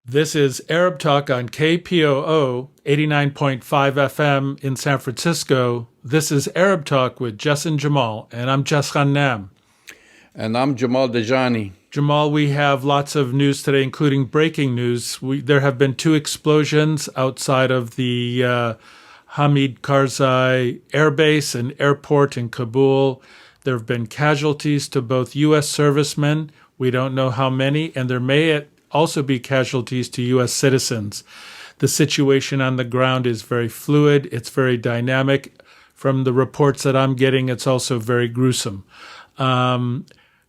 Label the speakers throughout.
Speaker 1: This is Arab Talk on KPOO 89.5 FM in San Francisco. This is Arab Talk with Jess and Jamal, and I'm Jess Ghannam.
Speaker 2: And I'm Jamal Dajani.
Speaker 1: Jamal, we have lots of news today, including breaking news. There have been 2 explosions outside of the Hamid Karzai Air Base and airport in Kabul. There have been casualties to both U.S. servicemen. We don't know how many, and there may also be casualties to U.S. citizens. The situation on the ground is very fluid. It's very dynamic. From the reports that I'm getting, it's also very gruesome. No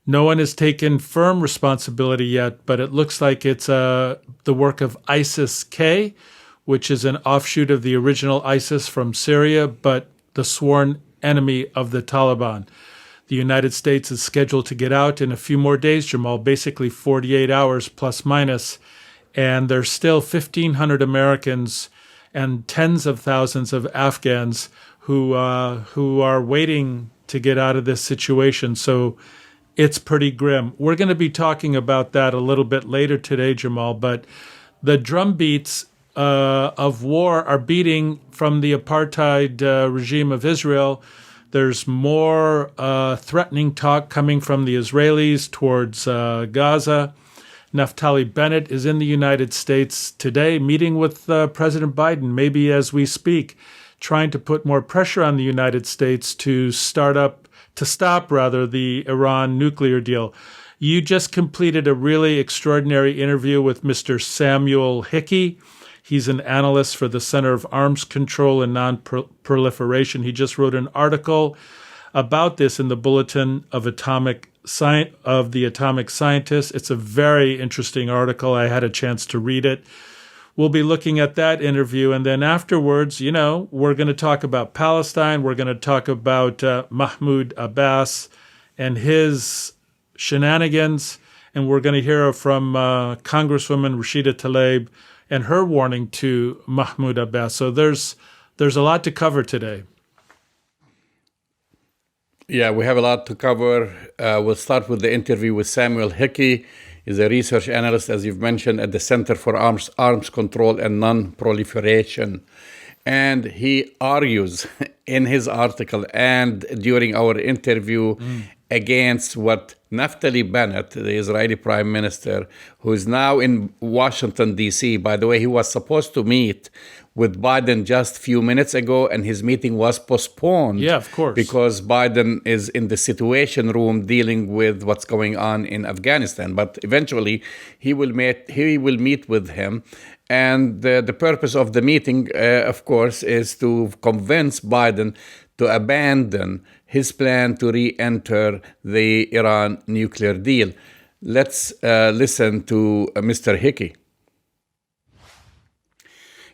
Speaker 1: one has taken firm responsibility yet, but it looks like it's the work of ISIS-K, which is an offshoot of the original ISIS from Syria, but the sworn enemy of the Taliban. The United States is scheduled to get out in a few more days, Jamal, basically 48 hours plus minus, and there's still 1,500 Americans and tens of thousands of Afghans who are waiting to get out of this situation. So it's pretty grim. We're going to be talking about that a little bit later today, Jamal, but the drum beats of war are beating from the apartheid regime of Israel. There's more threatening talk coming from the Israelis towards Gaza. Naftali Bennett is in the United States today, meeting with President Biden, maybe as we speak, trying to put more pressure on the United States to stop the Iran nuclear deal. You just completed a really extraordinary interview with Mr. Samuel Hickey. He's an analyst for the Center of Arms Control and Non-Proliferation. He just wrote an article about this in the Bulletin of the Atomic Scientists. It's a very interesting article. I had a chance to read it. We'll be looking at that interview, and then afterwards, we're going to talk about Palestine. We're going to talk about Mahmoud Abbas and his shenanigans, and we're going to hear from Congresswoman Rashida Tlaib and her warning to Mahmoud Abbas. So there's a lot to cover today.
Speaker 2: Yeah, we have a lot to cover. We'll start with the interview with Samuel Hickey. He's a research analyst, as you've mentioned, at the Center for Arms Control and Non-Proliferation. And he argues in his article and during our interview against what Naftali Bennett, the Israeli prime minister, who is now in Washington, D.C. By the way, he was supposed to meet with Biden just a few minutes ago, and his meeting was postponed.
Speaker 1: Yeah, of course.
Speaker 2: Because Biden is in the Situation Room dealing with what's going on in Afghanistan. But eventually, he will meet with him. And the purpose of the meeting, of course, is to convince Biden to abandon his plan to re-enter the Iran nuclear deal. Let's listen to Mr. Hickey.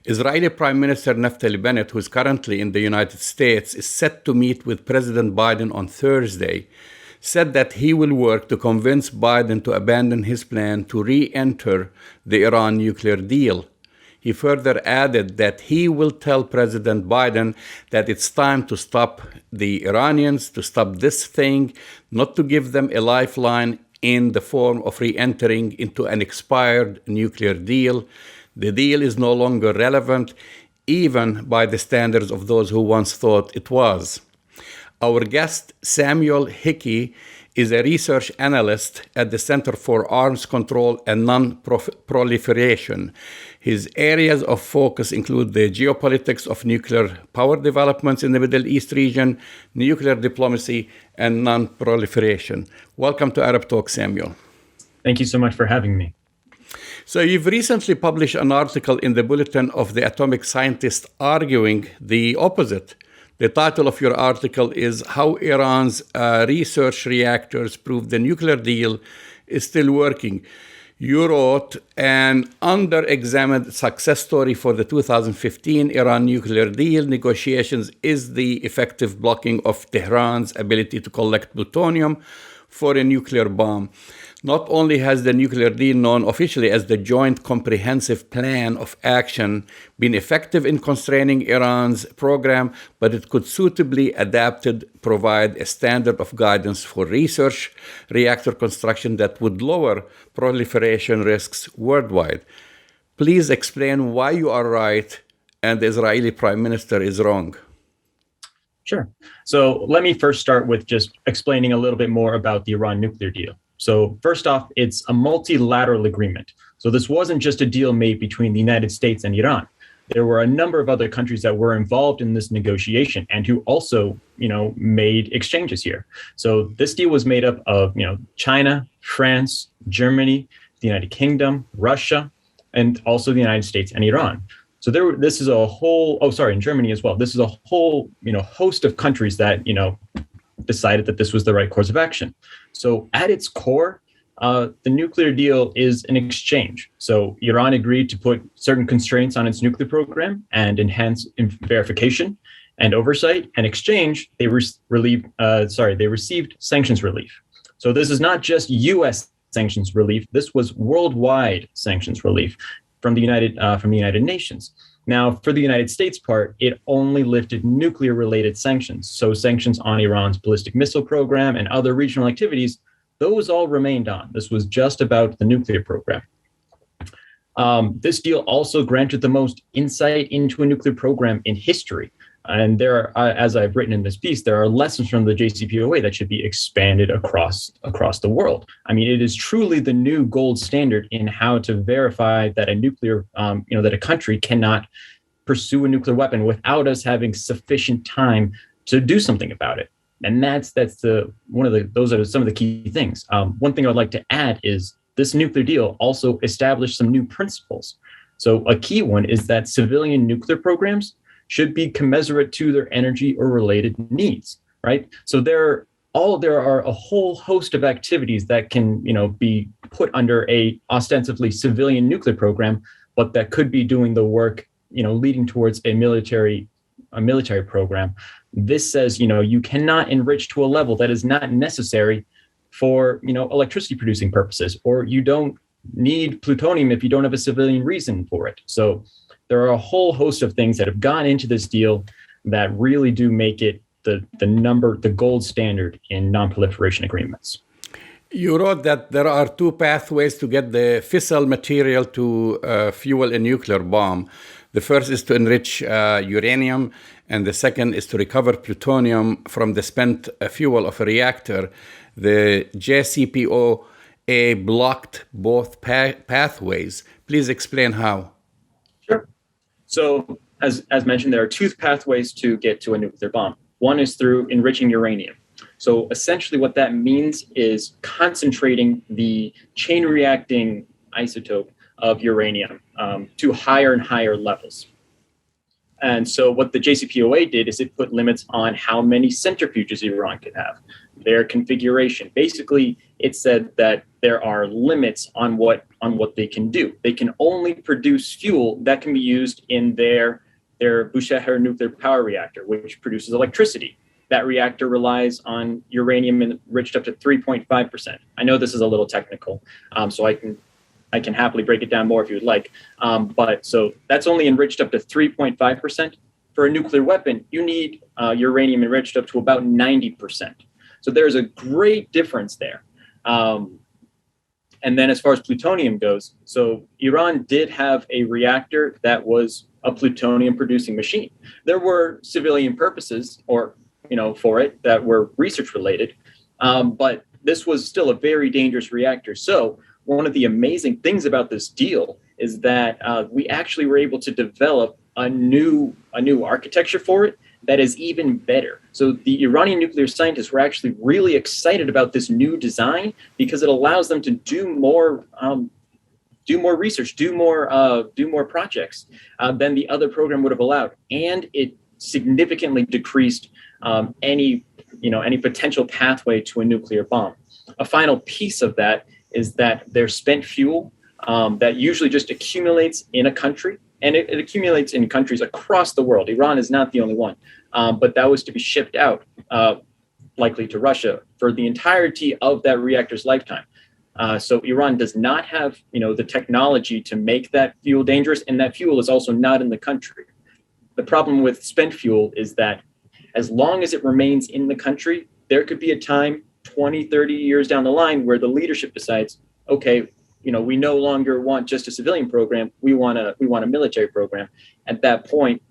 Speaker 2: Israeli Prime Minister Naftali Bennett, who is currently in the United States, is set to meet with President Biden on Thursday, said that he will work to convince Biden to abandon his plan to re-enter the Iran nuclear deal. He further added that he will tell President Biden that it's time to stop the Iranians, to stop this thing, not to give them a lifeline in the form of re-entering into an expired nuclear deal. The deal is no longer relevant, even by the standards of those who once thought it was. Our guest, Samuel Hickey, is a research analyst at the Center for Arms Control and Non-Proliferation. His areas of focus include the geopolitics of nuclear power developments in the Middle East region, nuclear diplomacy, and non-proliferation. Welcome to Arab Talk, Samuel.
Speaker 3: Thank you so much for having me.
Speaker 2: So you've recently published an article in the Bulletin of the Atomic Scientists arguing the opposite. The title of your article is How Iran's Research Reactors Prove the Nuclear Deal is Still Working. You wrote an under-examined success story for the 2015 Iran nuclear deal negotiations is the effective blocking of Tehran's ability to collect plutonium for a nuclear bomb. Not only has the nuclear deal, known officially as the Joint Comprehensive Plan of Action, been effective in constraining Iran's program, but it could suitably adapted provide a standard of guidance for research, reactor construction that would lower proliferation risks worldwide. Please explain why you are right and the Israeli Prime Minister is wrong.
Speaker 3: Sure. So let me first start with just explaining a little bit more about the Iran nuclear deal. So first off, it's a multilateral agreement. So this wasn't just a deal made between the United States and Iran. There were a number of other countries that were involved in this negotiation and who also, made exchanges here. So this deal was made up of, China, France, Germany, the United Kingdom, Russia, and also the United States and Iran. So this is a whole, in Germany as well. This is a whole, host of countries that, decided that this was the right course of action. So at its core, the nuclear deal is an exchange. So Iran agreed to put certain constraints on its nuclear program and enhance verification and oversight. In exchange, they received sanctions relief. So this is not just U.S. sanctions relief. This was worldwide sanctions relief from the United Nations. Now, for the United States part, it only lifted nuclear-related sanctions. So sanctions on Iran's ballistic missile program and other regional activities, those all remained on. This was just about the nuclear program. This deal also granted the most insight into a nuclear program in history. And there are, as I've written in this piece, there are lessons from the JCPOA that should be expanded across the world. I mean, it is truly the new gold standard in how to verify that a nuclear, that a country cannot pursue a nuclear weapon without us having sufficient time to do something about it. And those are some of the key things. One thing I'd like to add is this nuclear deal also established some new principles. So a key one is that civilian nuclear programs should be commensurate to their energy or related needs, right? So there are a whole host of activities that can, be put under a ostensibly civilian nuclear program, but that could be doing the work, leading towards a military program. This says, you cannot enrich to a level that is not necessary for, electricity producing purposes, or you don't need plutonium if you don't have a civilian reason for it. So there are a whole host of things that have gone into this deal that really do make it the gold standard in non-proliferation agreements.
Speaker 2: You wrote that there are two pathways to get the fissile material to fuel a nuclear bomb. The first is to enrich uranium, and the second is to recover plutonium from the spent fuel of a reactor. The JCPOA blocked both pathways. Please explain how.
Speaker 3: Sure. So as mentioned, there are two pathways to get to a nuclear bomb. One is through enriching uranium. So essentially what that means is concentrating the chain reacting isotope of uranium to higher and higher levels. And so what the JCPOA did is it put limits on how many centrifuges Iran could have, their configuration. Basically, it said that there are limits on what they can do. They can only produce fuel that can be used in their Bushehr nuclear power reactor, which produces electricity. That reactor relies on uranium enriched up to 3.5%. I know this is a little technical, so I can happily break it down more if you would like. But so that's only enriched up to 3.5%. For a nuclear weapon, you need uranium enriched up to about 90%. So there's a great difference there. And then as far as plutonium goes, so Iran did have a reactor that was a plutonium producing machine. There were civilian purposes for it that were research related, but this was still a very dangerous reactor. So one of the amazing things about this deal is that we actually were able to develop a new architecture for it that is even better. So the Iranian nuclear scientists were actually really excited about this new design because it allows them to do more research, do more projects than the other program would have allowed, and it significantly decreased any potential pathway to a nuclear bomb. A final piece of that is that their spent fuel that usually just accumulates in a country, and it accumulates in countries across the world. Iran is not the only one, but that was to be shipped out, likely to Russia, for the entirety of that reactor's lifetime. So Iran does not have, the technology to make that fuel dangerous, and that fuel is also not in the country. The problem with spent fuel is that as long as it remains in the country, there could be a time 20, 30 years down the line where the leadership decides, okay, we no longer want just a civilian program. We want a military program. At that point,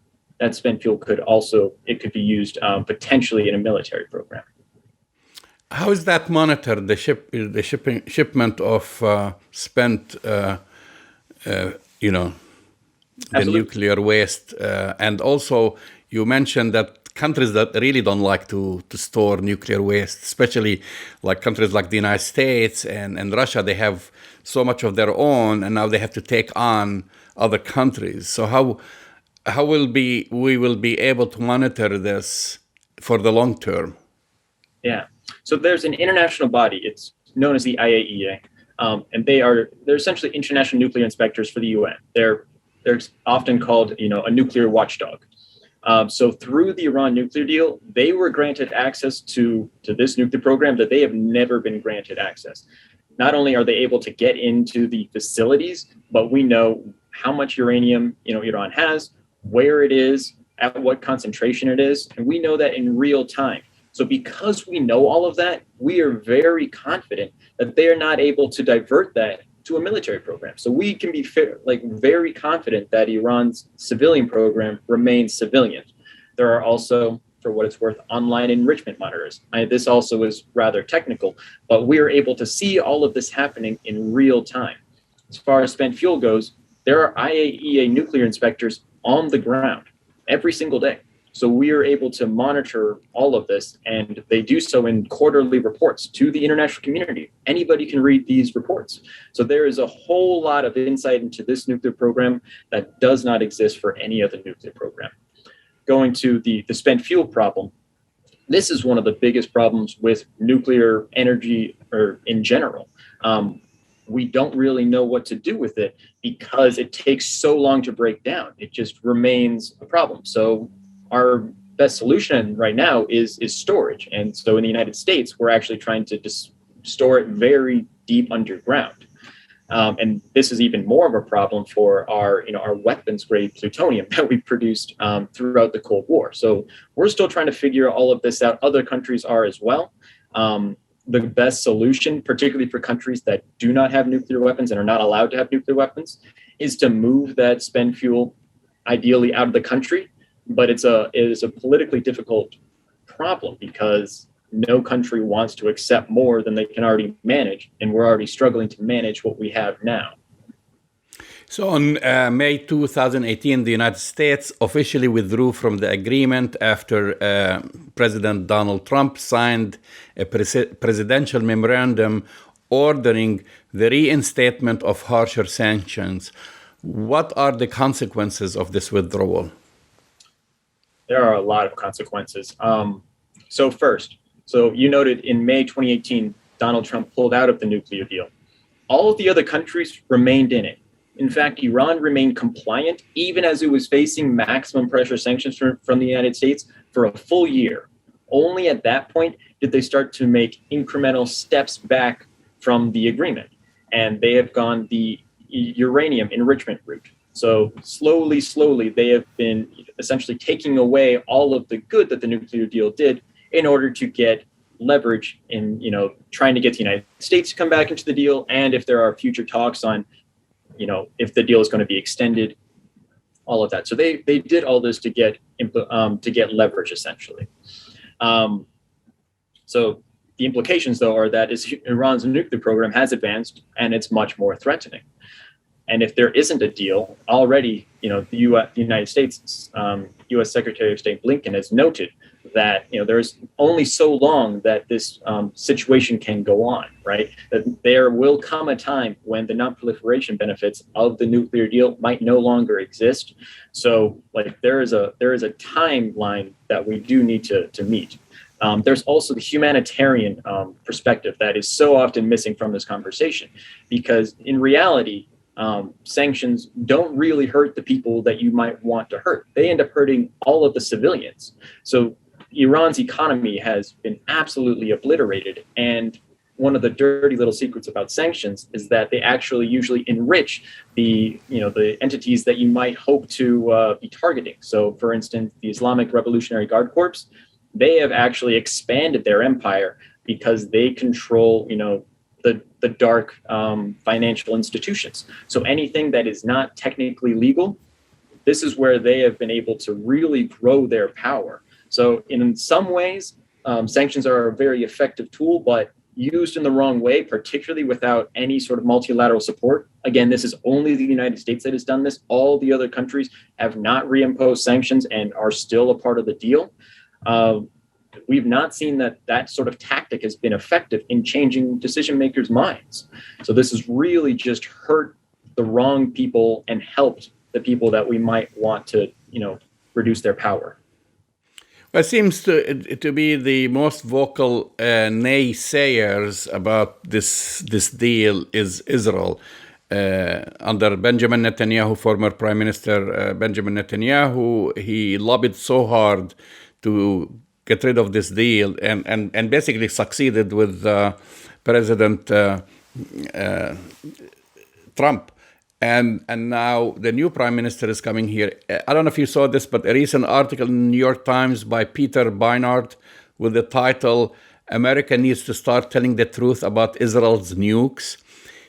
Speaker 3: that spent fuel could be used potentially in a military program.
Speaker 2: How is that monitored? The shipment of spent, the
Speaker 3: Absolutely.
Speaker 2: nuclear waste, and also you mentioned that countries that really don't like to store nuclear waste, especially like countries like the United States and Russia, they have so much of their own, and now they have to take on other countries. So how we will be able to monitor this for the long term?
Speaker 3: Yeah. So there's an international body. It's known as the IAEA, and they're essentially international nuclear inspectors for the UN. They're often called a nuclear watchdog. So through the Iran nuclear deal, they were granted access to this nuclear program that they have never been granted access. Not only are they able to get into the facilities, but we know how much uranium Iran has, where it is, at what concentration it is, and we know that in real time. So because we know all of that, we are very confident that they are not able to divert that to a military program. So we can be very confident that Iran's civilian program remains civilian. There are also, for what it's worth, online enrichment monitors. This also is rather technical, but we are able to see all of this happening in real time. As far as spent fuel goes, there are IAEA nuclear inspectors on the ground every single day. So we are able to monitor all of this, and they do so in quarterly reports to the international community. Anybody can read these reports. So there is a whole lot of insight into this nuclear program that does not exist for any other nuclear program. Going to the spent fuel problem, this is one of the biggest problems with nuclear energy or in general. We don't really know what to do with it because it takes so long to break down. It just remains a problem. So our best solution right now is storage. And so in the United States, we're actually trying to just store it very deep underground. And this is even more of a problem for our weapons grade plutonium that we produced throughout the Cold War. So we're still trying to figure all of this out. Other countries are as well. The best solution, particularly for countries that do not have nuclear weapons and are not allowed to have nuclear weapons, is to move that spent fuel ideally out of the country. But it is a politically difficult problem because no country wants to accept more than they can already manage, and we're already struggling to manage what we have now.
Speaker 2: So on May 2018, the United States officially withdrew from the agreement after President Donald Trump signed a presidential memorandum ordering the reinstatement of harsher sanctions. What are the consequences of this withdrawal?
Speaker 3: There are a lot of consequences. So you noted in May 2018, Donald Trump pulled out of the nuclear deal. All of the other countries remained in it. In fact, Iran remained compliant even as it was facing maximum pressure sanctions from the United States for a full year. Only at that point did they start to make incremental steps back from the agreement. And they have gone the uranium enrichment route. So slowly, they have been essentially taking away all of the good that the nuclear deal did in order to get leverage in, trying to get the United States to come back into the deal. And if there are future talks on, if the deal is going to be extended, all of that. So they did all this to get leverage essentially. So the implications, though, are that Iran's nuclear program has advanced and it's much more threatening. And if there isn't a deal, already, the United States, U.S. Secretary of State Blinken has noted that, there's only so long that this situation can go on, right? That there will come a time when the non-proliferation benefits of the nuclear deal might no longer exist. So, there is a timeline that we do need to meet. There's also the humanitarian perspective that is so often missing from this conversation, because in reality, sanctions don't really hurt the people that you might want to hurt. They end up hurting all of the civilians. So Iran's economy has been absolutely obliterated. And one of the dirty little secrets about sanctions is that they actually usually enrich the entities that you might hope to be targeting. So, for instance, the Islamic Revolutionary Guard Corps, they have actually expanded their empire because they control, the dark financial institutions. So anything that is not technically legal, this is where they have been able to really grow their power. So in some ways, sanctions are a very effective tool, but used in the wrong way, particularly without any sort of multilateral support. Again, this is only the United States that has done this. All the other countries have not reimposed sanctions and are still a part of the deal. We've not seen that sort of tactic has been effective in changing decision makers' minds. So this has really just hurt the wrong people and helped the people that we might want to, reduce their power.
Speaker 2: It seems to be the most vocal naysayers about this deal is Israel. Under Benjamin Netanyahu, former Prime Minister Benjamin Netanyahu, he lobbied so hard to get rid of this deal and basically succeeded with President Trump. And now the new prime minister is coming here. I don't know if you saw this, but a recent article in the New York Times by Peter Beinart with the title, "America Needs to Start Telling the Truth About Israel's Nukes."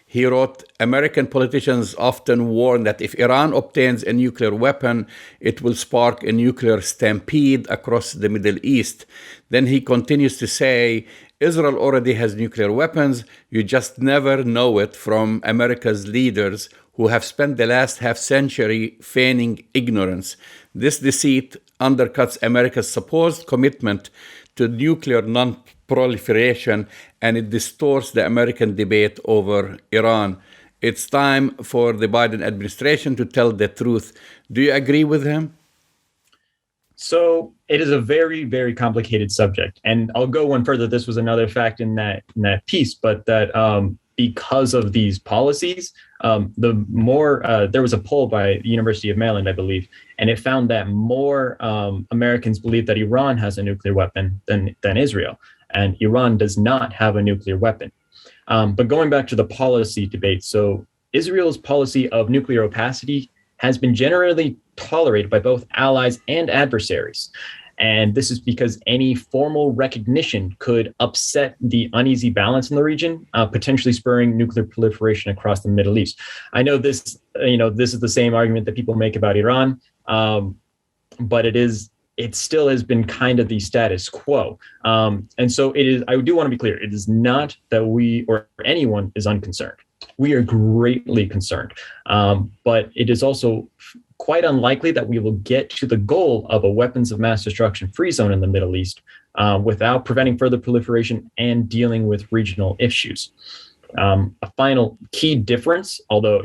Speaker 2: He wrote, "American politicians often warn that if Iran obtains a nuclear weapon, it will spark a nuclear stampede across the Middle East." Then he continues to say, "Israel already has nuclear weapons. You just never know it from America's leaders who have spent the last half-century feigning ignorance. This deceit undercuts America's supposed commitment to nuclear non-proliferation, and it distorts the American debate over Iran. It's time for the Biden administration to tell the truth." Do you agree with him?
Speaker 3: So it is a very, very complicated subject. And I'll go one further. This was another fact in that piece, but that because of these policies, there was a poll by the University of Maryland, I believe, and it found that more Americans believe that Iran has a nuclear weapon than Israel, and Iran does not have a nuclear weapon. But going back to the policy debate, so Israel's policy of nuclear opacity has been generally tolerated by both allies and adversaries. And this is because any formal recognition could upset the uneasy balance in the region, potentially spurring nuclear proliferation across the Middle East. I know this is the same argument that people make about Iran, but it still has been kind of the status quo. And so it is, I do want to be clear, it is not that we or anyone is unconcerned. We are greatly concerned, but it is also quite unlikely that we will get to the goal of a weapons of mass destruction free zone in the Middle East without preventing further proliferation and dealing with regional issues. A final key difference, although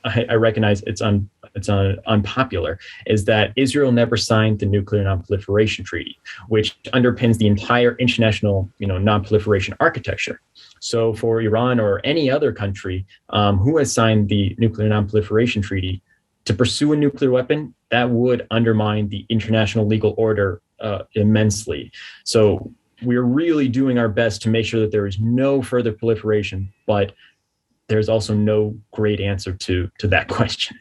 Speaker 3: I recognize it's unpopular, is that Israel never signed the Nuclear Non-Proliferation Treaty, which underpins the entire international, non-proliferation architecture. So for Iran or any other country who has signed the Nuclear Non-Proliferation Treaty, to pursue a nuclear weapon, that would undermine the international legal order immensely. So we're really doing our best to make sure that there is no further proliferation, but there's also no great answer to that question.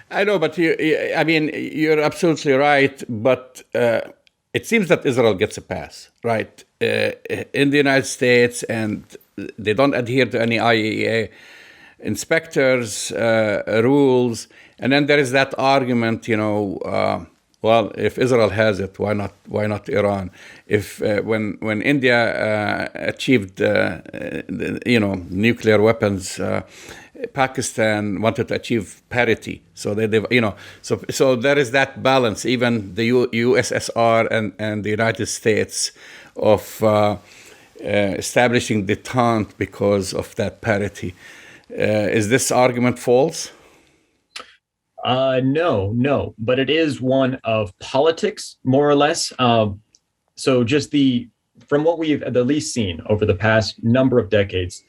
Speaker 2: I know, but you're absolutely right. But it seems that Israel gets a pass, right? In the United States, and they don't adhere to any IAEA inspectors, rules. And then there is that argument, well, if Israel has it, why not Iran? If when India achieved nuclear weapons, Pakistan wanted to achieve parity. So so there is that balance. Even the USSR and the United States of establishing detente because of that parity. Is this argument false?
Speaker 3: No, but it is one of politics, more or less. So just from what we've at least seen over the past number of decades,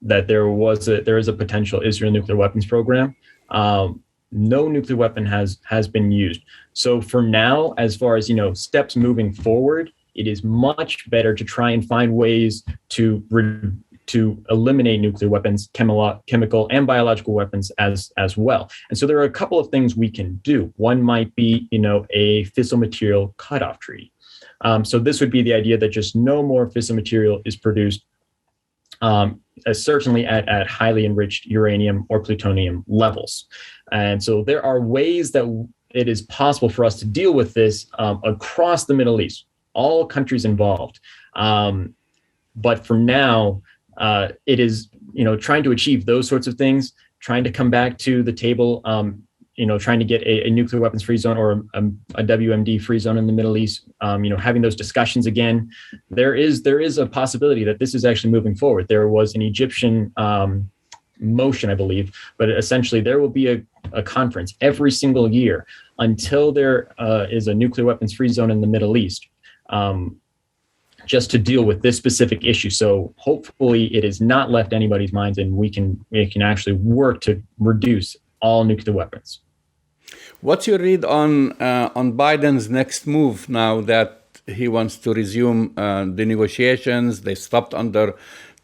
Speaker 3: that there is a potential Israel nuclear weapons program. No nuclear weapon has been used. So for now, as far as steps moving forward, it is much better to try and find ways to eliminate nuclear weapons, chemical and biological weapons as well. And so there are a couple of things we can do. One might be, a fissile material cutoff treaty. So this would be the idea that just no more fissile material is produced certainly at highly enriched uranium or plutonium levels. And so there are ways that it is possible for us to deal with this across the Middle East, all countries involved. But for now, it is, trying to achieve those sorts of things, trying to come back to the table, trying to get a nuclear weapons free zone or a WMD free zone in the Middle East, having those discussions again. There is a possibility that this is actually moving forward. There was an Egyptian motion, I believe, but essentially there will be a conference every single year until there is a nuclear weapons free zone in the Middle East, just to deal with this specific issue. So hopefully it is not left anybody's minds, and we can actually work to reduce all nuclear weapons.
Speaker 2: What's your read on Biden's next move now that he wants to resume the negotiations? They stopped under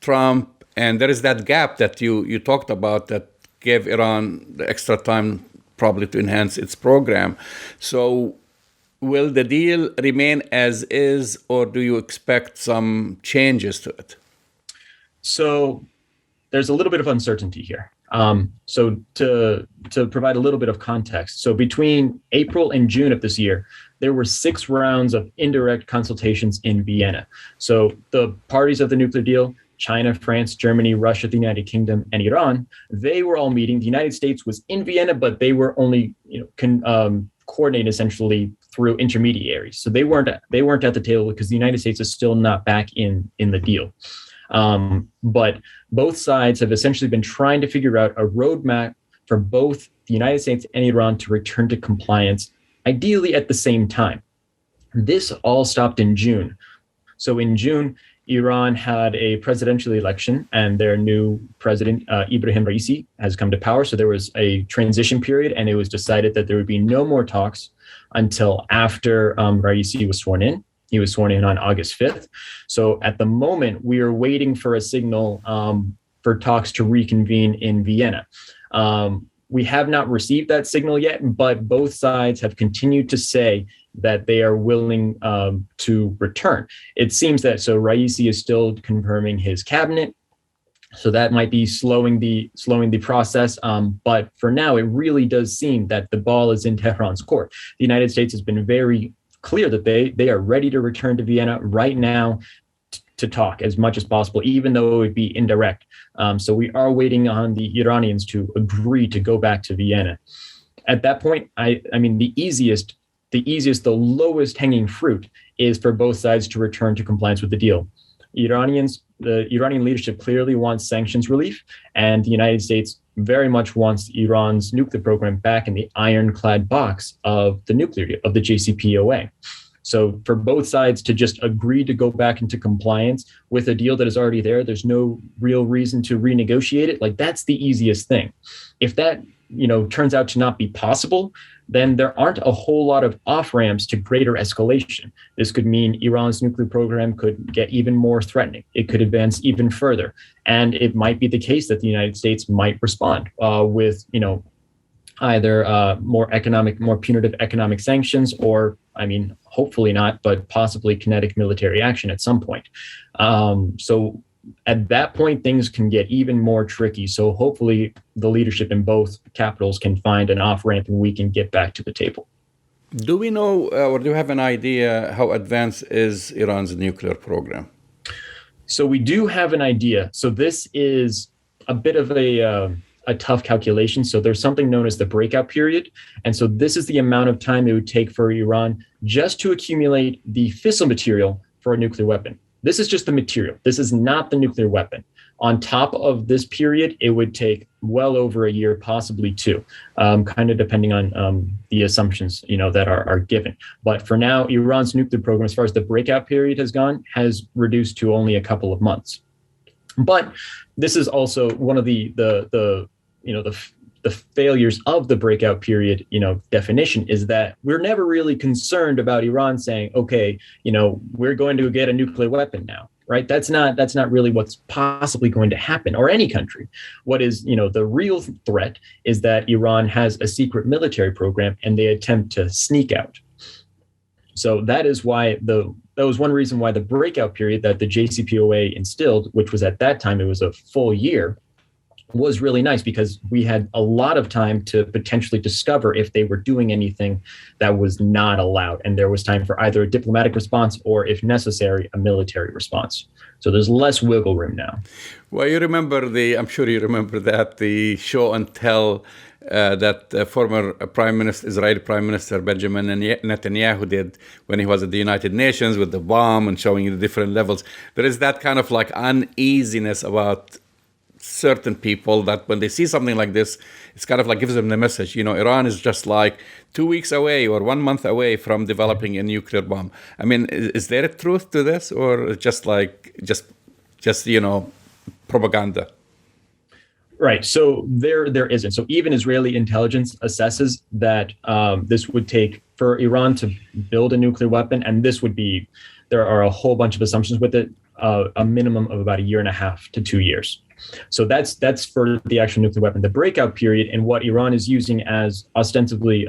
Speaker 2: Trump, and there is that gap that you talked about that gave Iran the extra time probably to enhance its program. So will the deal remain as is, or do you expect some changes to it?
Speaker 3: So there's a little bit of uncertainty here. So to provide a little bit of context, so between April and June of this year, there were 6 rounds of indirect consultations in Vienna. So the parties of the nuclear deal, China, France, Germany, Russia, the United Kingdom, and Iran, they were all meeting. The United States was in Vienna, but they were only coordinated essentially through intermediaries. So they weren't at the table because the United States is still not back in the deal. But both sides have essentially been trying to figure out a roadmap for both the United States and Iran to return to compliance, ideally at the same time. This all stopped in June. So in June, Iran had a presidential election, and their new president, Ibrahim Raisi, has come to power. So there was a transition period, and it was decided that there would be no more talks until after Raisi was sworn in. He was sworn in on August 5th. So at the moment, we are waiting for a signal for talks to reconvene in Vienna. We have not received that signal yet, but both sides have continued to say that they are willing to return. It seems that Raisi is still confirming his cabinet, so that might be slowing the process. But for now, it really does seem that the ball is in Tehran's court. The United States has been very clear that they are ready to return to Vienna right now to talk as much as possible, even though it would be indirect. So we are waiting on the Iranians to agree to go back to Vienna. At that point, I mean, the lowest hanging fruit is for both sides to return to compliance with the deal. The Iranian leadership clearly wants sanctions relief, and the United States very much wants Iran's nuclear program back in the ironclad box of the nuclear deal, of the JCPOA. So for both sides to just agree to go back into compliance with a deal that is already there, there's no real reason to renegotiate it. Like, that's the easiest thing. If that, turns out to not be possible, then there aren't a whole lot of off-ramps to greater escalation. This could mean Iran's nuclear program could get even more threatening. It could advance even further. And it might be the case that the United States might respond with, either more punitive economic sanctions, or, hopefully not, but possibly kinetic military action at some point. So at that point, things can get even more tricky. So hopefully the leadership in both capitals can find an off-ramp and we can get back to the table.
Speaker 2: Do we know, or do you have an idea how advanced is Iran's nuclear program?
Speaker 3: So we do have an idea. So this is a bit of a tough calculation. So there's something known as the breakout period. And so this is the amount of time it would take for Iran just to accumulate the fissile material for a nuclear weapon. This is just the material. This is not the nuclear weapon. On top of this period, it would take well over a year, possibly 2, kind of depending on the assumptions, that are given. But for now, Iran's nuclear program, as far as the breakout period has gone, has reduced to only a couple of months. But this is also one of the failures of the breakout period, definition, is that we're never really concerned about Iran saying, okay, we're going to get a nuclear weapon now, right? That's not really what's possibly going to happen, or any country. What is, the real threat is that Iran has a secret military program and they attempt to sneak out. So that is why that was one reason why the breakout period that the JCPOA instilled, which was at that time, it was a full year, was really nice because we had a lot of time to potentially discover if they were doing anything that was not allowed. And there was time for either a diplomatic response or, if necessary, a military response. So there's less wiggle room now.
Speaker 2: Well, I'm sure you remember that, the show and tell that former Israeli Prime Minister Benjamin Netanyahu did when he was at the United Nations with the bomb and showing you the different levels. There is that kind of like uneasiness about certain people that when they see something like this, it's kind of like gives them the message, Iran is just like 2 weeks away or 1 month away from developing a nuclear bomb. I mean, is there a truth to this, or just propaganda?
Speaker 3: Right. So there isn't. So even Israeli intelligence assesses that this would take for Iran to build a nuclear weapon, and there are a whole bunch of assumptions with it, a minimum of about 1.5 to 2 years. So that's for the actual nuclear weapon. The breakout period and what Iran is using as ostensibly,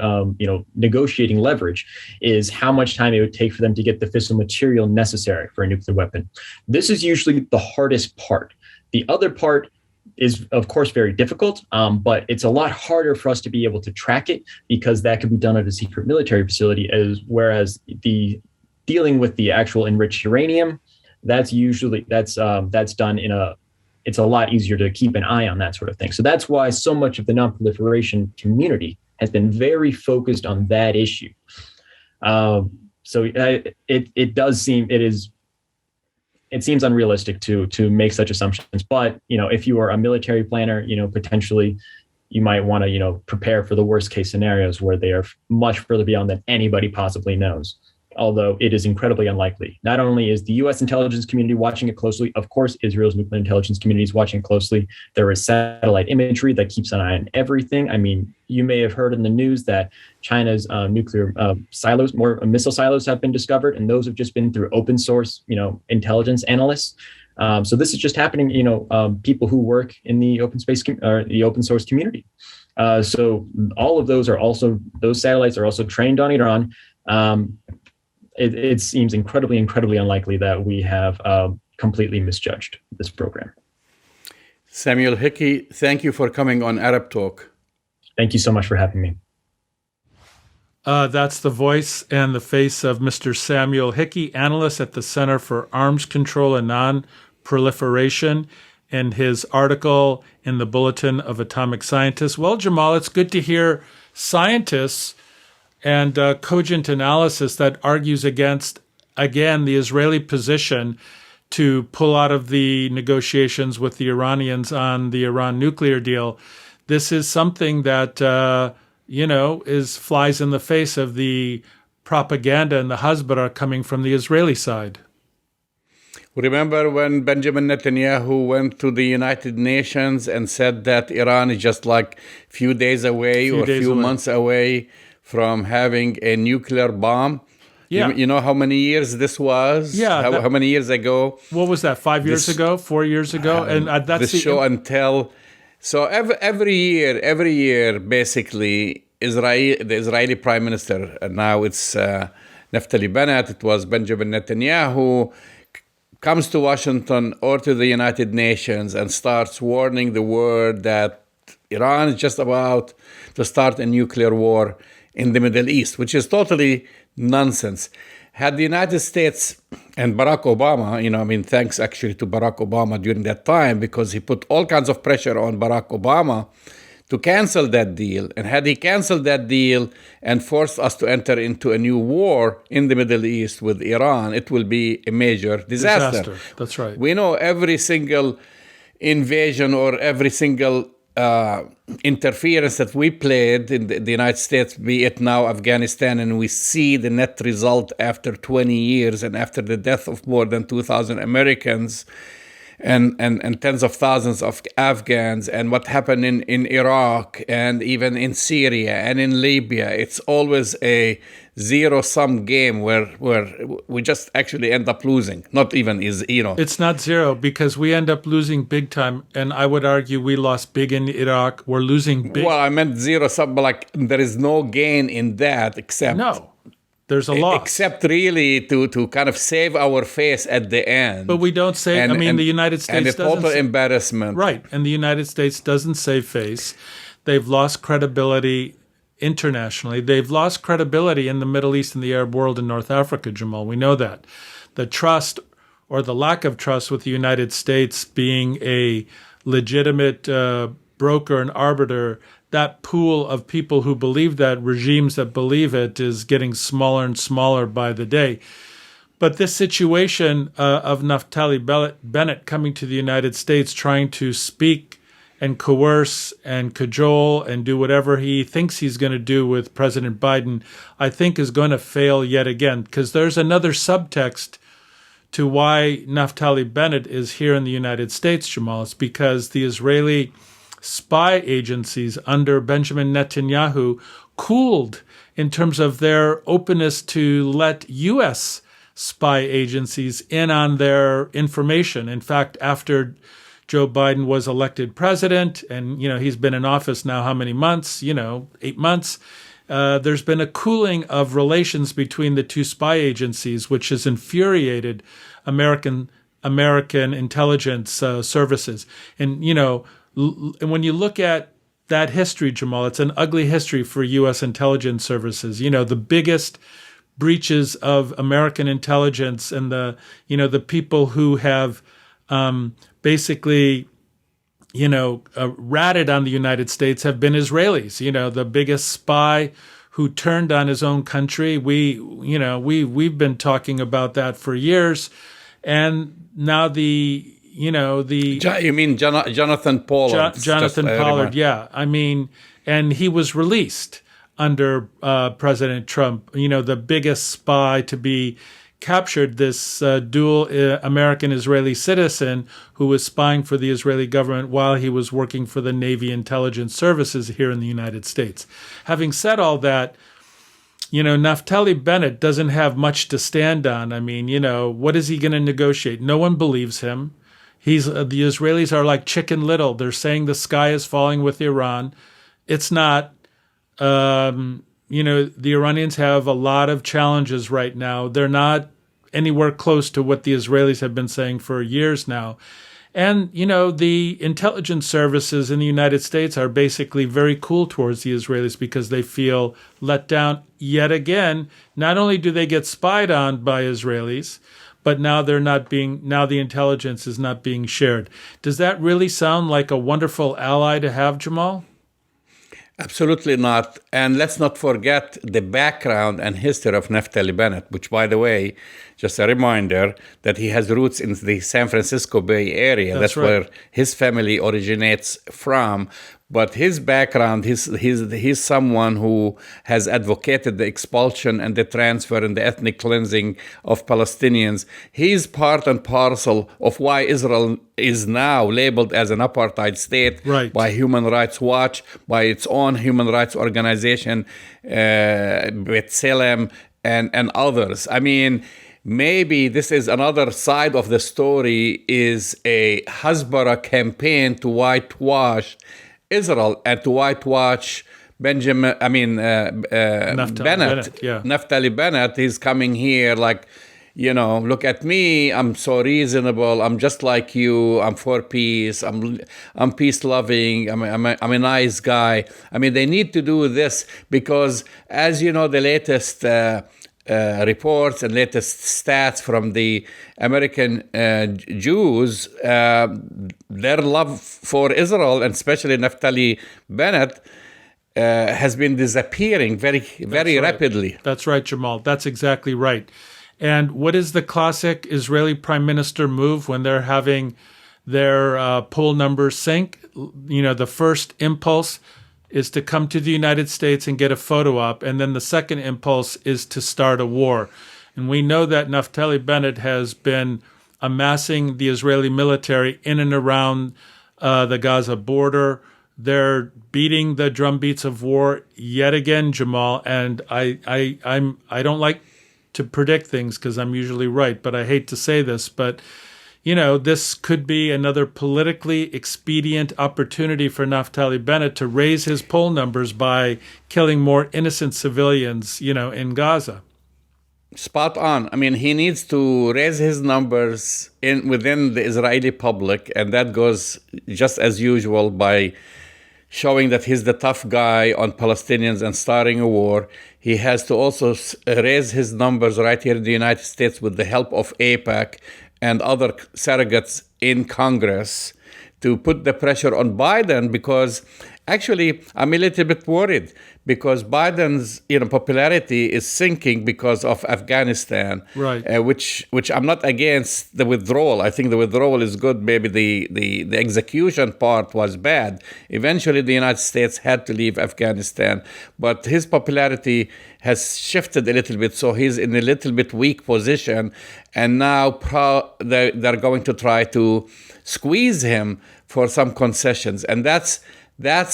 Speaker 3: negotiating leverage is how much time it would take for them to get the fissile material necessary for a nuclear weapon. This is usually the hardest part. The other part is, of course, very difficult, but it's a lot harder for us to be able to track it because that could be done at a secret military facility, whereas the dealing with the actual enriched uranium, that's done it's a lot easier to keep an eye on that sort of thing. So that's why so much of the non-proliferation community has been very focused on that issue. It seems unrealistic to make such assumptions. But if you are a military planner, potentially you might want to prepare for the worst case scenarios where they are much further beyond than anybody possibly knows. Although it is incredibly unlikely. Not only is the U.S. intelligence community watching it closely, of course, Israel's nuclear intelligence community is watching it closely. There is satellite imagery that keeps an eye on everything. I mean, you may have heard in the news that China's nuclear silos, more missile silos, have been discovered, and those have just been through open source, intelligence analysts. So this is just happening. People who work in the open space or the open source community. So all of those satellites are also trained on Iran. It seems incredibly unlikely that we have completely misjudged this program.
Speaker 2: Samuel Hickey, thank you for coming on Arab Talk.
Speaker 3: Thank you so much for having me.
Speaker 1: That's the voice and the face of Mr. Samuel Hickey, analyst at the Center for Arms Control and Non-Proliferation, and his article in the Bulletin of Atomic Scientists. Well, Jamal, it's good to hear scientists and cogent analysis that argues against, again, the Israeli position to pull out of the negotiations with the Iranians on the Iran nuclear deal. This is something that, flies in the face of the propaganda and the hasbara coming from the Israeli side.
Speaker 2: Remember when Benjamin Netanyahu went to the United Nations and said that Iran is just like a few days away or a few months away from having a nuclear bomb?
Speaker 1: Yeah.
Speaker 2: You know how many years this was?
Speaker 1: Yeah.
Speaker 2: How many years ago?
Speaker 1: What was that, 5 years ago, 4 years ago? And that's
Speaker 2: the show and tell. So every year, basically, the Israeli Prime Minister, and now it's Naftali Bennett, it was Benjamin Netanyahu, comes to Washington or to the United Nations and starts warning the world that Iran is just about to start a nuclear war in the Middle East, which is totally nonsense. Had the United States and Barack Obama, thanks actually to Barack Obama during that time, because he put all kinds of pressure on Barack Obama to cancel that deal. And had he canceled that deal and forced us to enter into a new war in the Middle East with Iran, it will be a major disaster.
Speaker 1: That's right.
Speaker 2: We know every single invasion or every single interference that we played in the United States, be it now Afghanistan, and we see the net result after 20 years and after the death of more than 2,000 Americans and tens of thousands of Afghans, and what happened in Iraq and even in Syria and in Libya. It's always a zero-sum game where we just actually end up losing. Not even
Speaker 1: It's not zero, because we end up losing big time, and I would argue we lost big in Iraq. We're losing big.
Speaker 2: Well, I meant zero-sum, but there is no gain in that except...
Speaker 1: No. There's a loss.
Speaker 2: Except really to kind of save our face at the end.
Speaker 1: But we don't say, the United States
Speaker 2: and a
Speaker 1: doesn't
Speaker 2: total embarrassment.
Speaker 1: Right. And the United States doesn't save face. They've lost credibility internationally. They've lost credibility in the Middle East and the Arab world and North Africa, Jamal. We know that. The trust or the lack of trust with the United States being a legitimate broker and arbiter, that pool of people who believe that, regimes that believe it, is getting smaller and smaller by the day. But this situation of Naftali Bennett coming to the United States, trying to speak and coerce and cajole and do whatever he thinks he's going to do with President Biden, I think is going to fail yet again, because there's another subtext to why Naftali Bennett is here in the United States, Jamal. It's because the Israeli spy agencies under Benjamin Netanyahu cooled in terms of their openness to let U.S. spy agencies in on their information. In fact, after Joe Biden was elected president, and he's been in office now how many months? 8 months. There's been a cooling of relations between the two spy agencies, which has infuriated American intelligence services. And when you look at that history, Jamal, it's an ugly history for U.S. intelligence services. The biggest breaches of American intelligence and the people who have basically, ratted on the United States have been Israelis. The biggest spy who turned on his own country. We've been talking about that for years, and now
Speaker 2: you mean Jonathan Pollard?
Speaker 1: Jonathan Pollard, yeah. And he was released under President Trump. The biggest spy to be captured, this dual American-Israeli citizen who was spying for the Israeli government while he was working for the Navy intelligence services here in the United States. Having said all that, Naftali Bennett doesn't have much to stand on. What is he going to negotiate? No one believes him. The Israelis are like Chicken Little. They're saying the sky is falling with Iran. It's not. The Iranians have a lot of challenges right now. They're not anywhere close to what the Israelis have been saying for years now. And, the intelligence services in the United States are basically very cool towards the Israelis because they feel let down yet again. Not only do they get spied on by Israelis, but now the intelligence is not being shared. Does that really sound like a wonderful ally to have, Jamal?
Speaker 2: Absolutely not. And let's not forget the background and history of Naftali Bennett, which, by the way, just a reminder that he has roots in the San Francisco Bay Area. That's right. Where his family originates from. But his background, he's someone who has advocated the expulsion and the transfer and the ethnic cleansing of Palestinians. He's part and parcel of why Israel is now labeled as an apartheid state by Human Rights Watch, by its own human rights organization, B'Tselem, and others. Maybe this is another side of the story, is a Hasbara campaign to whitewash Israel and to whitewash Naftali Bennett. Naftali Bennett, he's coming here like, look at me, I'm so reasonable, I'm just like you, I'm for peace, I'm peace loving, I'm a nice guy. They need to do this because, as the latest reports and latest stats from the American Jews, their love for Israel, and especially Naftali Bennett, has been disappearing very rapidly.
Speaker 1: That's right, Jamal. That's exactly right. And what is the classic Israeli prime minister move when they're having their poll numbers sink? The first impulse is to come to the United States and get a photo op, and then the second impulse is to start a war. And we know that Naftali Bennett has been amassing the Israeli military in and around the Gaza border. They're beating the drumbeats of war yet again, Jamal. And I don't like to predict things because I'm usually right, but I hate to say this, but this could be another politically expedient opportunity for Naftali Bennett to raise his poll numbers by killing more innocent civilians, in Gaza.
Speaker 2: Spot on. I mean, he needs to raise his numbers within the Israeli public, and that goes just as usual by showing that he's the tough guy on Palestinians and starting a war. He has to also raise his numbers right here in the United States with the help of AIPAC and other surrogates in Congress to put the pressure on Biden, because actually I'm a little bit worried because Biden's popularity is sinking because of Afghanistan,
Speaker 1: right?
Speaker 2: Which I'm not against the withdrawal. I think the withdrawal is good. Maybe the execution part was bad. Eventually, the United States had to leave Afghanistan, but his popularity has shifted a little bit, so he's in a little bit weak position, and now they're going to try to squeeze him for some concessions, and that's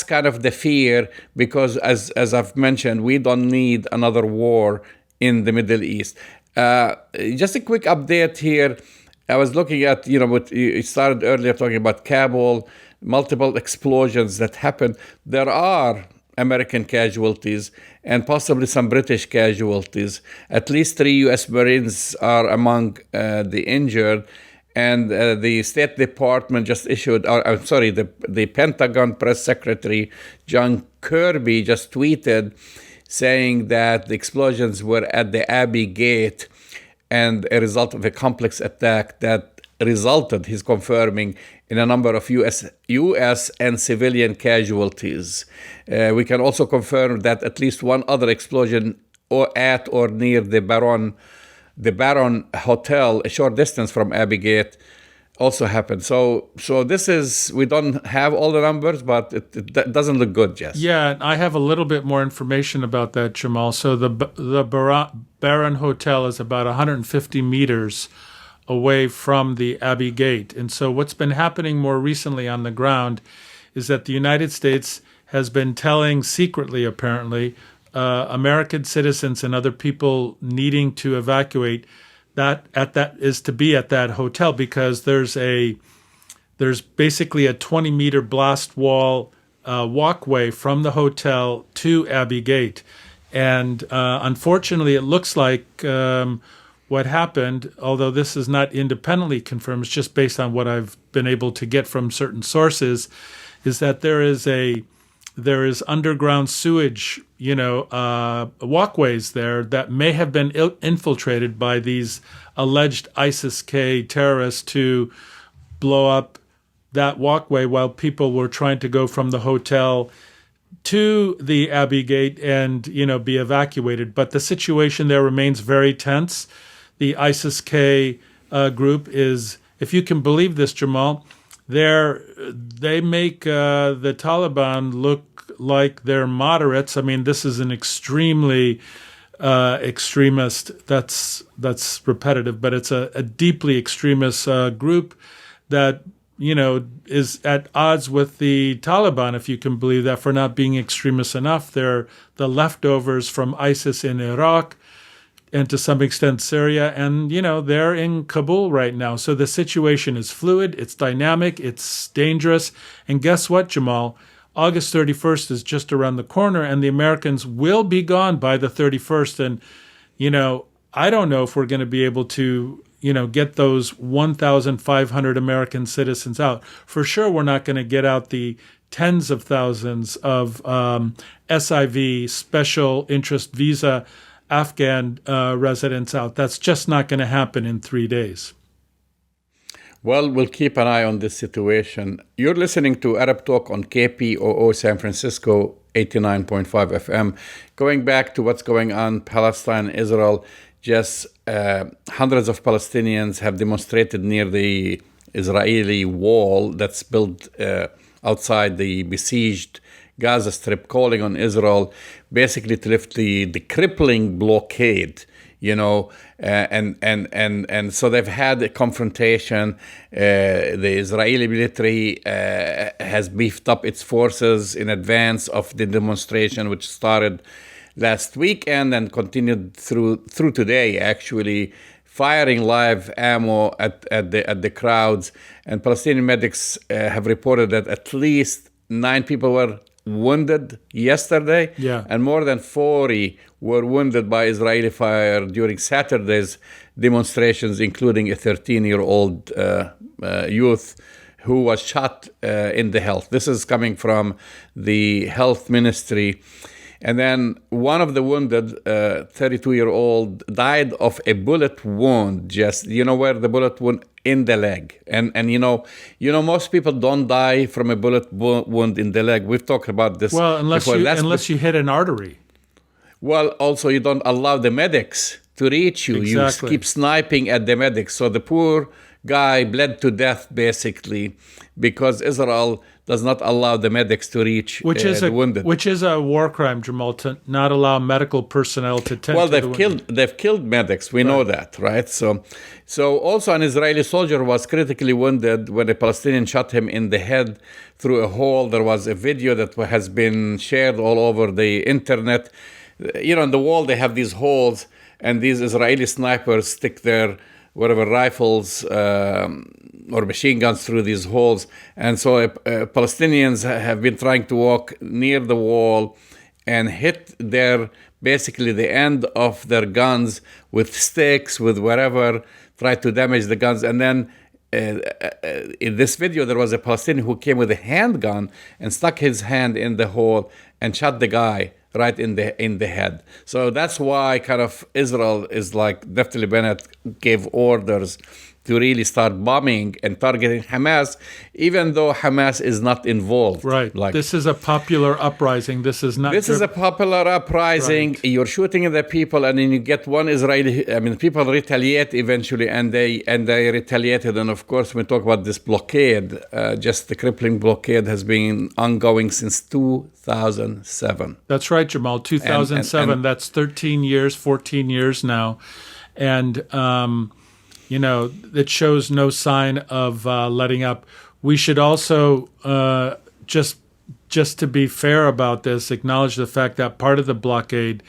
Speaker 2: kind of the fear, because as I've mentioned, we don't need another war in the Middle East. Just a quick update here. I was looking at, what you started earlier talking about Kabul, multiple explosions that happened. There are American casualties and possibly some British casualties. At least 3 U.S. Marines are among the injured. And the State Department just issued, the Pentagon Press Secretary John Kirby just tweeted saying that the explosions were at the Abbey Gate and a result of a complex attack that resulted, he's confirming, in a number of U.S. and civilian casualties. We can also confirm that at least one other explosion at or near the Baron Hotel, a short distance from Abbey Gate, also happened. So this is, we don't have all the numbers, but it doesn't look good, Jess.
Speaker 1: Yeah, I have a little bit more information about that, Jamal. So the Baron Hotel is about 150 meters away from the Abbey Gate. And so what's been happening more recently on the ground is that the United States has been telling secretly, apparently, American citizens and other people needing to evacuate that is to be at that hotel, because there's basically a 20-meter blast wall walkway from the hotel to Abbey Gate. And unfortunately, it looks like what happened, although this is not independently confirmed, it's just based on what I've been able to get from certain sources, is that there is underground sewage, walkways there that may have been infiltrated by these alleged ISIS-K terrorists to blow up that walkway while people were trying to go from the hotel to the Abbey Gate and, be evacuated. But the situation there remains very tense. The ISIS-K group is, if you can believe this, Jamal, they make the Taliban look like they're moderates. I mean, this is an extremely extremist. That's repetitive, but it's a deeply extremist group that is at odds with the Taliban, if you can believe that, for not being extremist enough. They're the leftovers from ISIS in Iraq and to some extent Syria, and they're in Kabul right now. So the situation is fluid, it's dynamic, it's dangerous. And guess what, Jamal? August 31st is just around the corner, and the Americans will be gone by the 31st. And, I don't know if we're going to be able to, get those 1,500 American citizens out. For sure, we're not going to get out the tens of thousands of SIV, special interest visa, Afghan residents out. That's just not going to happen in 3 days.
Speaker 2: Well, we'll keep an eye on this situation. You're listening to Arab Talk on KPOO San Francisco, 89.5 FM. Going back to what's going on, Palestine, Israel, just hundreds of Palestinians have demonstrated near the Israeli wall that's built outside the besieged Gaza Strip, calling on Israel basically to lift the crippling blockade, and so they've had a confrontation. The Israeli military has beefed up its forces in advance of the demonstration, which started last weekend and continued through today, actually, firing live ammo at the crowds. And Palestinian medics have reported that at least 9 people were wounded yesterday, and more than 40 were wounded by Israeli fire during Saturday's demonstrations, including a 13-year-old youth who was shot in the health. This is coming from the health ministry. And then one of the wounded, 32-year-old, died of a bullet wound. Just, you know where the bullet wound? In the leg. And you know, most people don't die from a bullet wound in the leg. We've talked about this.
Speaker 1: Well, unless you hit an artery.
Speaker 2: Well, also you don't allow the medics to reach you.
Speaker 1: Exactly.
Speaker 2: You keep sniping at the medics. So the poor guy bled to death, basically, because Israel does not allow the medics to reach the wounded.
Speaker 1: Which is a war crime, Jamal, to not allow medical personnel to tend to the wounded.
Speaker 2: They've killed medics. We know that, right? So also an Israeli soldier was critically wounded when a Palestinian shot him in the head through a hole. There was a video that has been shared all over the internet. You know, in the wall they have these holes, and these Israeli snipers stick their rifles or machine guns through these holes. And so Palestinians have been trying to walk near the wall and hit basically the end of their guns with sticks, with whatever, try to damage the guns. And then in this video, there was a Palestinian who came with a handgun and stuck his hand in the hole and shot the guy right in the head. So that's why kind of Israel is like Naftali Bennett gave orders to really start bombing and targeting Hamas, even though Hamas is not involved.
Speaker 1: Right. This is a popular uprising. This is not.
Speaker 2: This is a popular uprising. Right. You're shooting at the people, and then you get one Israeli. I mean, people retaliate eventually, and they retaliated. And of course, when we talk about this blockade, just the crippling blockade has been ongoing since 2007.
Speaker 1: That's right, Jamal. 2007. And that's 13 years, 14 years now, and. You know, it shows no sign of letting up. We should also, just to be fair about this, acknowledge the fact that part of the blockade,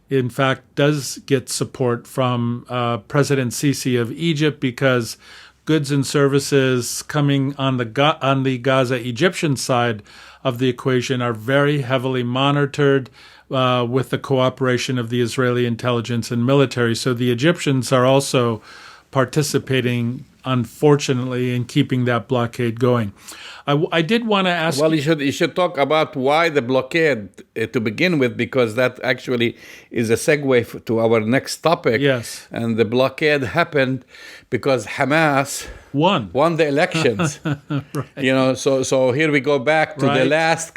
Speaker 1: in fact, does get support from President Sisi of Egypt, because goods and services coming on the Gaza Egyptian side of the equation are very heavily monitored with the cooperation of the Israeli intelligence and military. So the Egyptians are also participating, unfortunately, in keeping that blockade going. I did want to ask.
Speaker 2: Well, you should talk about why the blockade to begin with, because that actually is a segue to our next topic.
Speaker 1: Yes.
Speaker 2: And the blockade happened because Hamas won the elections.
Speaker 1: Right.
Speaker 2: You know, so here we go back to the last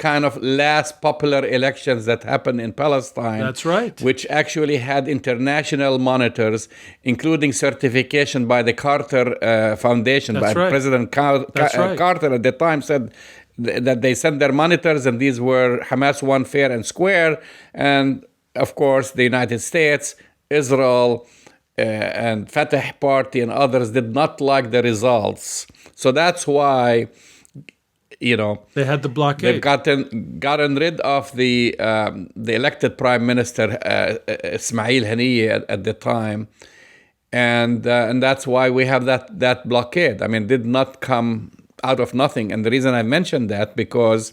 Speaker 2: popular elections that happened in Palestine.
Speaker 1: That's right.
Speaker 2: Which actually had international monitors, including certification by the Carter Foundation, by President Carter at the time said that they sent their monitors, and these were Hamas won fair and square. And of course, the United States, Israel, and Fatah Party and others did not like the results. So that's why, you know,
Speaker 1: they had the blockade.
Speaker 2: They've gotten rid of the elected prime minister Ismail Haniyeh at the time, and that's why we have that blockade. I mean, it did not come out of nothing. And the reason I mentioned that, because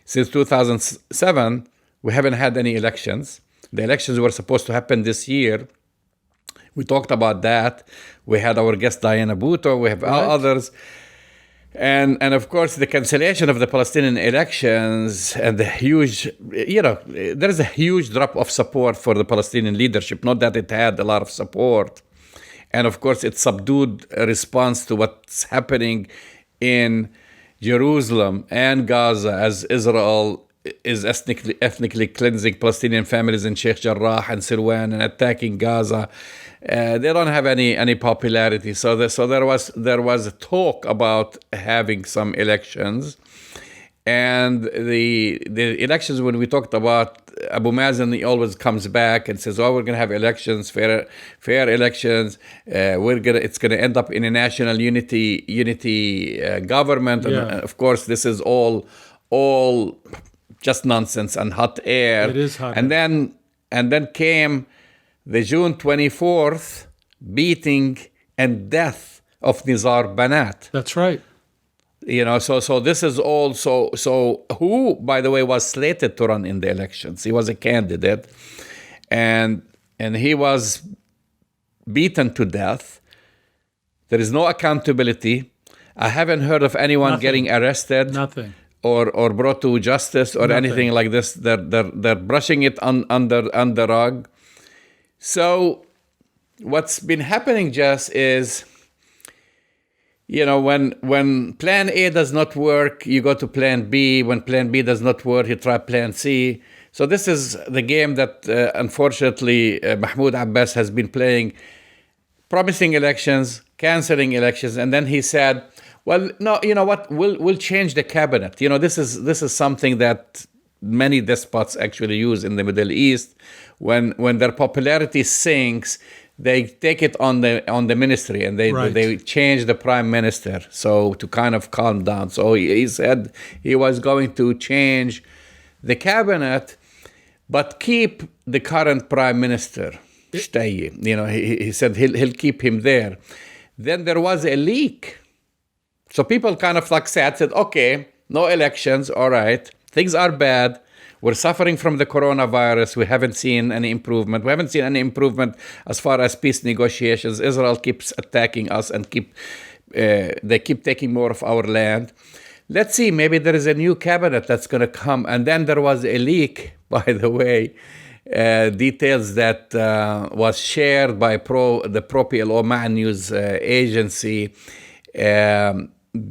Speaker 2: since 2007 we haven't had any elections. The elections were supposed to happen this year. We talked about that. We had our guest Diana Bhutto. We have others. And of course, the cancellation of the Palestinian elections and the huge, you know, there is a huge drop of support for the Palestinian leadership. Not that it had a lot of support. And of course, it subdued a response to what's happening in Jerusalem and Gaza, as Israel is ethnically cleansing Palestinian families in Sheikh Jarrah and Silwan and attacking Gaza. They don't have any popularity. So there was a talk about having some elections, and the elections, when we talked about Abu Mazen, he always comes back and says, "Oh, we're going to have elections, fair elections. It's going to end up in a national unity government."
Speaker 1: Yeah.
Speaker 2: And of course, this is all just nonsense and hot air.
Speaker 1: It is hot
Speaker 2: and
Speaker 1: air.
Speaker 2: Then came the June 24th beating and death of Nizar Banat.
Speaker 1: That's right.
Speaker 2: So this is all. So who, by the way, was slated to run in the elections? He was a candidate, and he was beaten to death. There is no accountability. I haven't heard of anyone getting arrested.
Speaker 1: Nothing.
Speaker 2: Or brought to justice or anything like this. They're brushing it under the rug. So what's been happening, Jess, is, when plan A does not work, you go to plan B. When plan B does not work, you try plan C. So this is the game that, unfortunately, Mahmoud Abbas has been playing, promising elections, canceling elections, and then he said, well, no, you know what? We'll change the cabinet. This is something that many despots actually use in the Middle East. When their popularity sinks, they take it on the ministry and they change the prime minister. So to kind of calm down. So he said he was going to change the cabinet, but keep the current prime minister. He said he'll keep him there. Then there was a leak. So people kind of said, okay, no elections, all right, things are bad. We're suffering from the coronavirus. We haven't seen any improvement. We haven't seen any improvement as far as peace negotiations. Israel keeps attacking us and they keep taking more of our land. Let's see, maybe there is a new cabinet that's going to come. And then there was a leak, by the way, details that was shared by the pro-PLO Man News agency,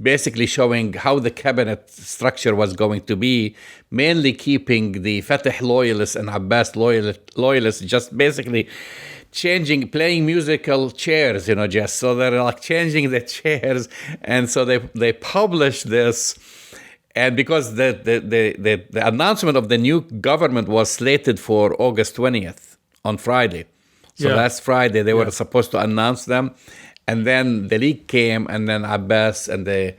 Speaker 2: basically showing how the cabinet structure was going to be, mainly keeping the Fatah loyalists and Abbas loyalists, just basically playing musical chairs, Jess. So they're changing the chairs. And so they published this. And because the announcement of the new government was slated for August 20th on Friday. So last Friday, they were supposed to announce them. And then the leak came, and then Abbas and they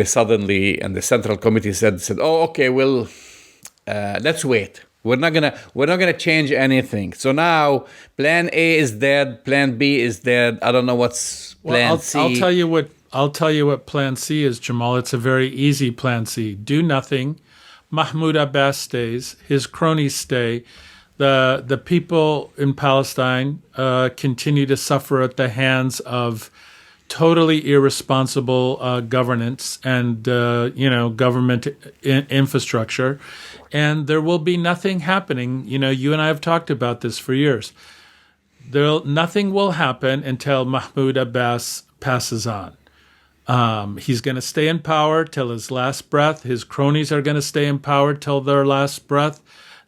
Speaker 2: suddenly, and the Central Committee said, oh, okay, well, let's wait. We're not gonna change anything. So now Plan A is dead, Plan B is dead. I don't know what's Plan C.
Speaker 1: I'll tell you what Plan C is, Jamal. It's a very easy Plan C. Do nothing. Mahmoud Abbas stays. His cronies stay. The people in Palestine continue to suffer at the hands of totally irresponsible governance and government infrastructure, and there will be nothing happening. You and I have talked about this for years. Nothing will happen until Mahmoud Abbas passes on. He's going to stay in power till his last breath. His cronies are going to stay in power till their last breath.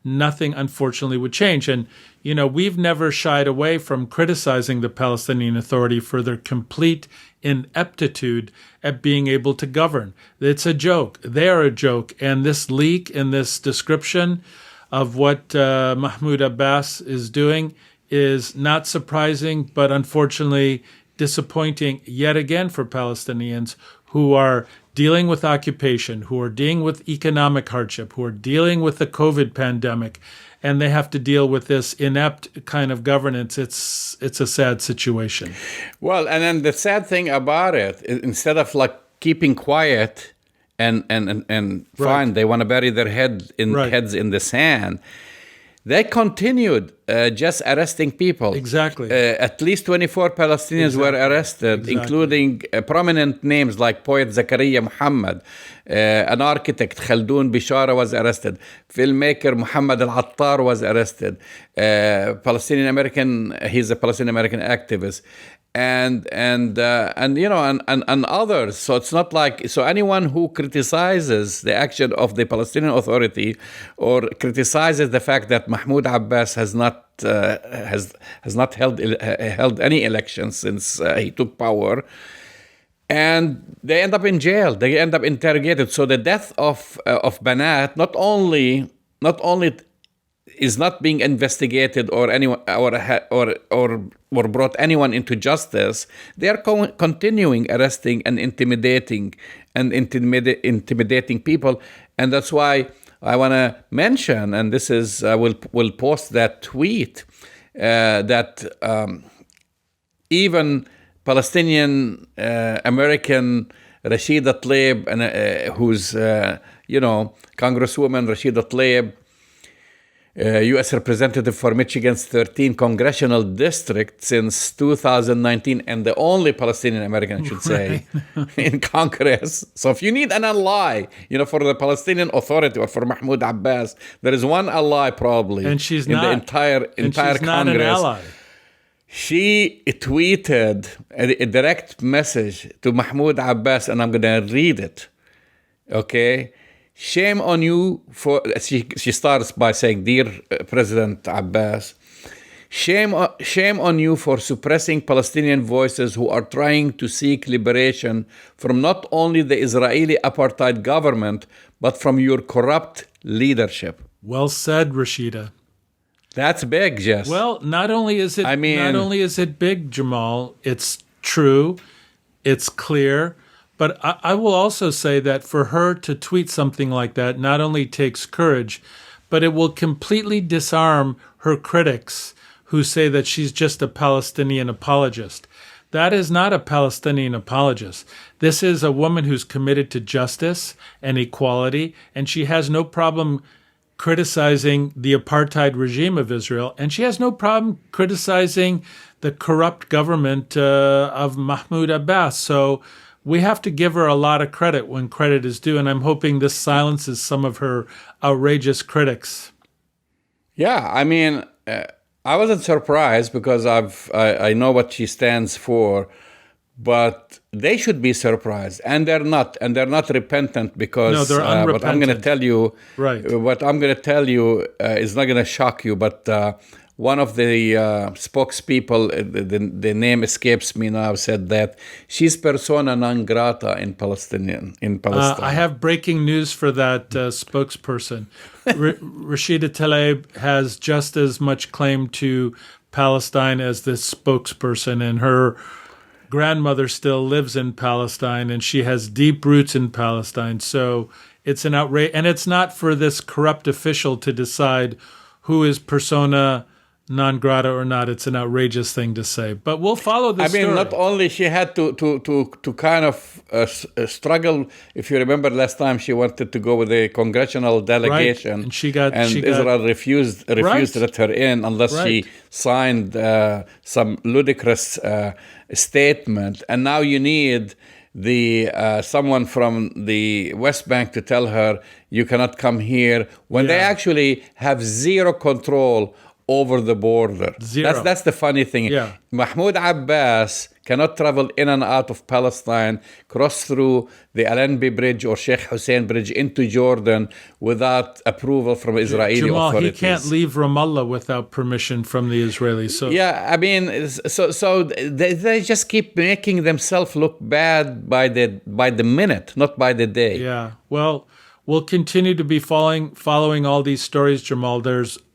Speaker 1: Nothing, unfortunately, would change. And, we've never shied away from criticizing the Palestinian Authority for their complete ineptitude at being able to govern. It's a joke. They are a joke. And this leak and this description of what Mahmoud Abbas is doing is not surprising, but unfortunately disappointing yet again for Palestinians who are dealing with occupation, who are dealing with economic hardship, who are dealing with the COVID pandemic, and they have to deal with this inept kind of governance. It's a sad situation.
Speaker 2: Well, and then the sad thing about it, instead of keeping quiet and fine, they want to bury their heads in the sand, they continued just arresting people.
Speaker 1: Exactly.
Speaker 2: At least 24 Palestinians were arrested, including prominent names like poet Zakaria Muhammad, an architect Khaldoun Bishara was arrested, filmmaker Muhammad Al-Attar was arrested, Palestinian American, he's a Palestinian American activist, and others. So it's not so anyone who criticizes the action of the Palestinian Authority or criticizes the fact that Mahmoud Abbas has not held any elections since he took power, and they end up in jail. They end up interrogated. So the death of Bennett not only is not being investigated or anyone or brought anyone into justice, they are continuing arresting and intimidating people, and that's why I want to mention, and this is we'll post that tweet that even Palestinian American Rashida Tlaib, and who's Congresswoman Rashida Tlaib, U.S. Representative for Michigan's 13th congressional district since 2019, and the only Palestinian American, I should say, in Congress. So if you need an ally, for the Palestinian Authority or for Mahmoud Abbas, there is one ally probably,
Speaker 1: and she's
Speaker 2: in
Speaker 1: not
Speaker 2: the entire
Speaker 1: she's
Speaker 2: Congress.
Speaker 1: Not an ally.
Speaker 2: She tweeted a direct message to Mahmoud Abbas, and I'm going to read it. Okay. Shame on you for, she starts by saying, Dear President Abbas, shame on you for suppressing Palestinian voices who are trying to seek liberation from not only the Israeli apartheid government, but from your corrupt leadership.
Speaker 1: Well said, Rashida.
Speaker 2: That's big, Jess.
Speaker 1: Well, not only is it big, Jamal, it's true, it's clear. But I will also say that for her to tweet something like that not only takes courage, but it will completely disarm her critics who say that she's just a Palestinian apologist. That is not a Palestinian apologist. This is a woman who's committed to justice and equality, and she has no problem criticizing the apartheid regime of Israel, and she has no problem criticizing the corrupt government of Mahmoud Abbas. So we have to give her a lot of credit when credit is due, and I'm hoping this silences some of her outrageous critics.
Speaker 2: Yeah, I mean, I wasn't surprised because I know what she stands for, but they should be surprised, and they're not repentant because
Speaker 1: no, they're unrepentant.
Speaker 2: What I'm going to tell you,
Speaker 1: right?
Speaker 2: What I'm going to tell you is not going to shock you, but. One of the spokespeople, the name escapes me now, said that she's persona non grata in Palestine.
Speaker 1: I have breaking news for that spokesperson. Rashida Tlaib has just as much claim to Palestine as this spokesperson, and her grandmother still lives in Palestine, and she has deep roots in Palestine. So it's an outrage, and it's not for this corrupt official to decide who is persona non grata or not. It's an outrageous thing to say, but we'll follow the story.
Speaker 2: I mean, not only she had to kind of struggle. If you remember last time, she wanted to go with a congressional delegation,
Speaker 1: right. and
Speaker 2: Israel refused to let her in unless she signed some ludicrous statement. And now you need someone from the West Bank to tell her you cannot come here when they actually have zero control over the border.
Speaker 1: Zero.
Speaker 2: That's the funny thing.
Speaker 1: Yeah.
Speaker 2: Mahmoud Abbas cannot travel in and out of Palestine, cross through the Al-Anbi Bridge or Sheikh Hussein Bridge into Jordan without approval from Israeli
Speaker 1: Jamal,
Speaker 2: authorities.
Speaker 1: He can't leave Ramallah without permission from the Israelis. So
Speaker 2: yeah, I mean, so they just keep making themselves look bad by the minute, not by the day.
Speaker 1: Yeah. Well, we'll continue to be following all these stories, Jamal.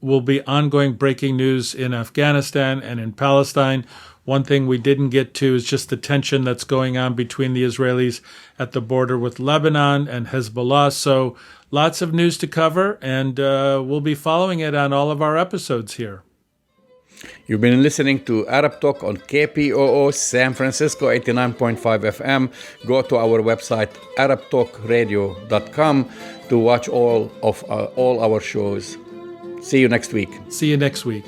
Speaker 1: Will be ongoing breaking news in Afghanistan and in Palestine. One thing we didn't get to is just the tension that's going on between the Israelis at the border with Lebanon and Hezbollah. So lots of news to cover, and we'll be following it on all of our episodes here.
Speaker 2: You've been listening to Arab Talk on KPOO San Francisco 89.5 FM. Go to our website, arabtalkradio.com, to watch all our shows. See you next week.
Speaker 1: See you next week.